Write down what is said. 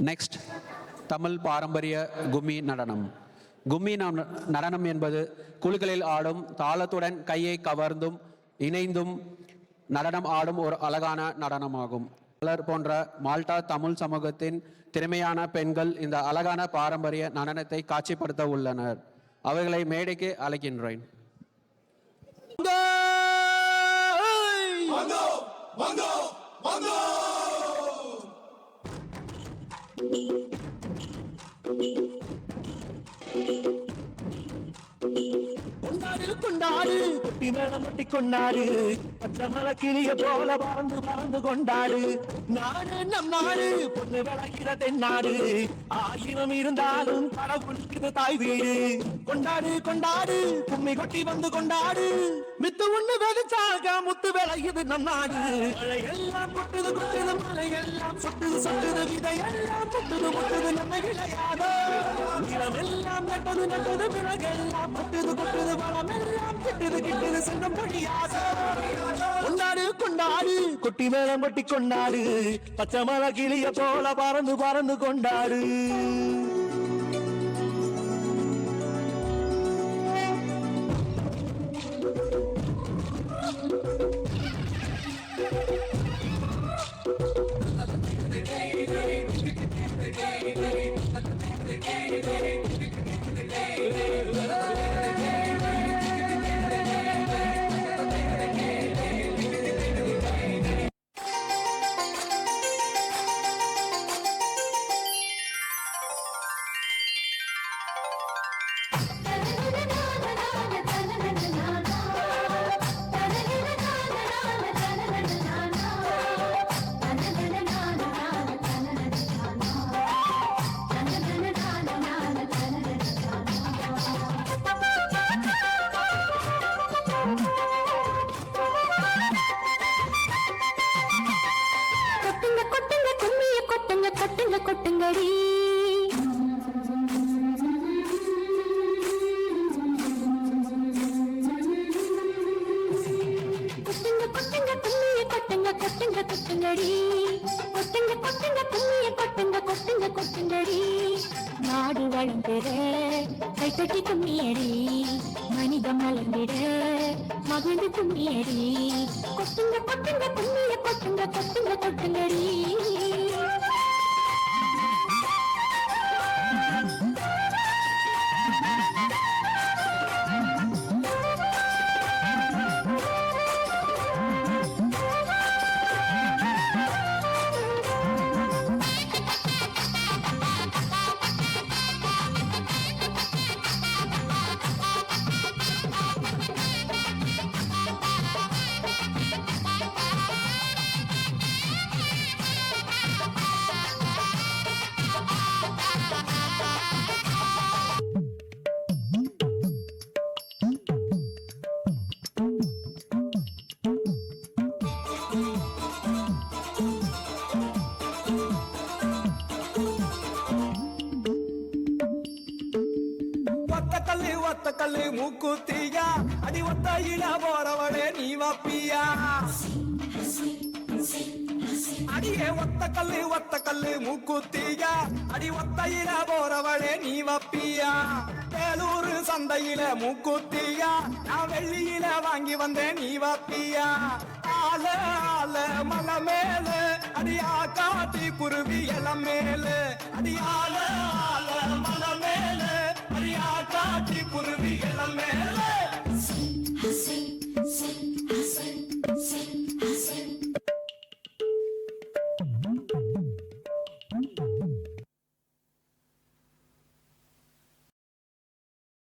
Next Tamil பாரம்பரிய கும்மி நடனம். கும்மி நடனம் என்பது குழுக்களில் ஆடும் தாளத்துடன் கையை கவர்ந்தும் இணைந்தும் நடனம் ஆடும் ஒரு அழகான நடனமாகும். பலர் போன்ற மால்டா தமிழ் சமூகத்தின் திறமையான பெண்கள் இந்த அழகான பாரம்பரிய நடனத்தை காட்சிப்படுத்த உள்ளனர். அவர்களை மேடைக்கு அழைக்கின்றேன். கொண்டாடு குட்டி மேளம் முட்டி கொண்டாடு பச்சை மலை கிளிய போல பறந்து பறந்து கொண்டாடு. நாடு நம் நாடு பொண்ணு விளைகிற தென்னாடு. ஆயிரம் இருந்தாலும் கடவுளுக்கு தாய் வீடு. கொண்டாடு கொண்டாடு கும்மி கொட்டி வந்து கொண்டாடு. மித்து ஒண்ணு வெதிச்சாக முத்து விளையுது நம் நாடு. மழையெல்லாம் கொட்டுது கொட்டுது மழையெல்லாம் சொட்டுது சொட்டுது விதையெல்லாம் முட்டுது முட்டுது நம்ம விளையாடோ. நிலமெல்லாம் நட்டது நட்டது பிறகெல்லாம் கொட்டுது கொட்டுது வளமெல்லாம் கிட்டுது கிட்டுது செல்லும் பொழியாத. கொண்டாடு கொண்டாடு கொட்டி மேளம் கொட்டி கொண்டாடு. பச்சை மலை கிளிய போல பறந்து பறந்து கொண்டாடு. கொட்டுங்கடி கொட்டுங்க கொட்டுங்க கும்மிய கொட்டுங்க கொட்டுங்க கொட்டுங்கடி. கொட்டுங்க கொட்டுங்க கும்மிய கொட்டுங்க கொட்டுங்க கொட்டுங்கடி. நாடு வளர்ந்திட கைத்தட்டி கும்மியடி. மனிதம் வளர்ந்திட மகிழ்ந்து கும்மியடி. கொட்டுங்க கொட்டுங்க கும்மிய கொட்டுங்க கொட்டுங்க கொட்டுங்கடி. ஒத்த கல்லு மூக்குத்தியா அடி ஒத்தையில போறவளே நீ வாப்பியா. அடியே ஒத்த கல்லு மூக்குத்தியா அடி ஒத்தையில போறவளே நீ வாப்பியா. வேலூர் சந்தையில மூக்குத்தியா நான் வெள்ளியில வாங்கி வந்தேன் நீ வாப்பியா. ஆல ஆல மலை மேல அடியா காட்டி குருவி எல்லாம் மேல. அடியால ஆல மலை மேல அடியா காட்டி குருவி எல்லாம் மேல.